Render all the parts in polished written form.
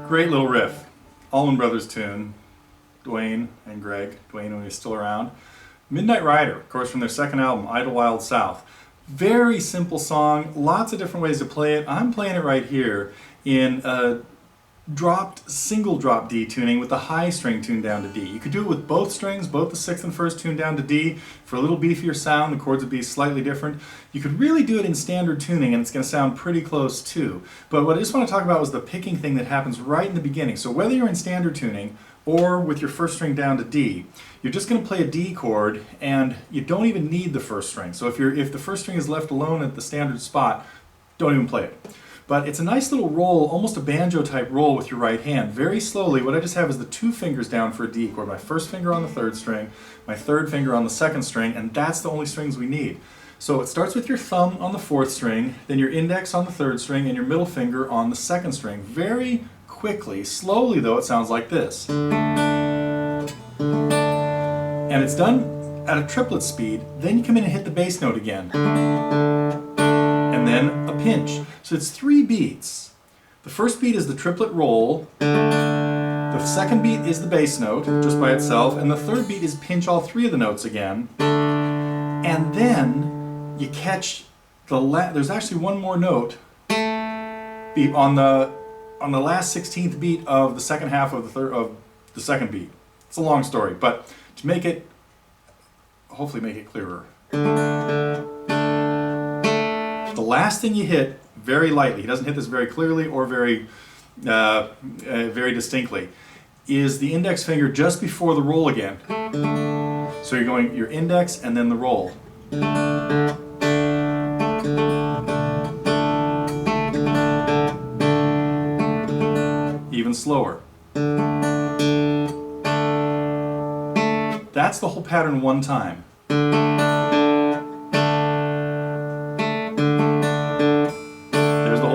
Great little riff. Allman Brothers tune. Dwayne and Gregg, Dwayne when he's still around. Midnight Rider, of course, from their second album, Idlewild South. Very simple song, lots of different ways to play it. I'm playing it right here in a dropped single drop D tuning with the high string tuned down to D. You could do it with both strings, both the 6th and 1st tuned down to D. For a little beefier sound, the chords would be slightly different. You could really do it in standard tuning and it's going to sound pretty close too. But what I just want to talk about was the picking thing that happens right in the beginning. So whether you're in standard tuning or with your 1st string down to D, you're just going to play a D chord and you don't even need the 1st string. So if the 1st string is left alone at the standard spot, don't even play it. But it's a nice little roll, almost a banjo type roll with your right hand. Very slowly, what I just have is the 2 fingers down for a D chord. My 1st finger on the 3rd string, my 3rd finger on the 2nd string, and that's the only strings we need. So it starts with your thumb on the 4th string, then your index on the 3rd string, and your middle finger on the 2nd string. Very quickly, slowly though, it sounds like this. And it's done at a triplet speed, then you come in and hit the bass note again. And then a pinch. So it's 3 beats. The first beat is the triplet roll, the 2nd beat is the bass note just by itself, and the 3rd beat is pinch all 3 of the notes again. And then you catch there's actually one more note beat on the last 16th beat of the second half of the 2nd beat. It's a long story, but to make it, hopefully make it clearer. The last thing you hit, very lightly, he doesn't hit this very clearly or very distinctly, is the index finger just before the roll again. So you're going your index and then the roll. Even slower. That's the whole pattern one time.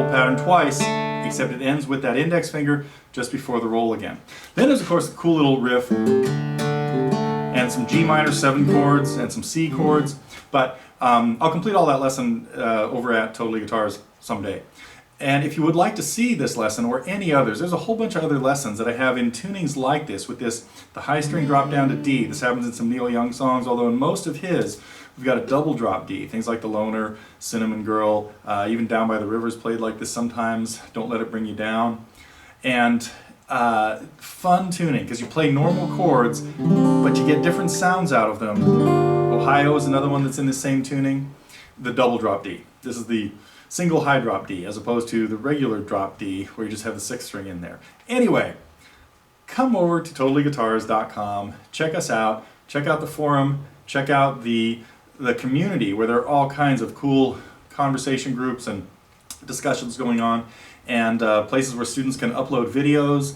Pattern twice, except it ends with that index finger just before the roll again. Then there's of course a cool little riff and some G minor 7 chords and some C chords, but I'll complete all that lesson over at Totally Guitars someday. And if you would like to see this lesson or any others, there's a whole bunch of other lessons that I have in tunings like this, with the high string drop down to D. This happens in some Neil Young songs, although in most of his, we've got a double drop D. Things like The Loner, Cinnamon Girl, even Down by the River's played like this sometimes, Don't Let It Bring You Down. And fun tuning, because you play normal chords, but you get different sounds out of them. Ohio is another one that's in the same tuning. The double drop D. This is the single high drop D, as opposed to the regular drop D, where you just have the 6th string in there. Anyway, come over to TotallyGuitars.com, check us out, check out the forum, check out the community where there are all kinds of cool conversation groups and discussions going on, and places where students can upload videos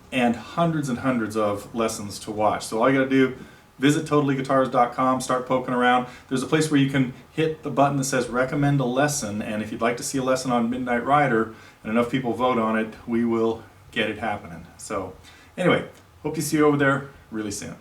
and hundreds of lessons to watch. So all you gotta do, visit TotallyGuitars.com, start poking around. There's a place where you can hit the button that says recommend a lesson, and if you'd like to see a lesson on Midnight Rider and enough people vote on it, we will get it happening. So anyway, hope to see you over there really soon.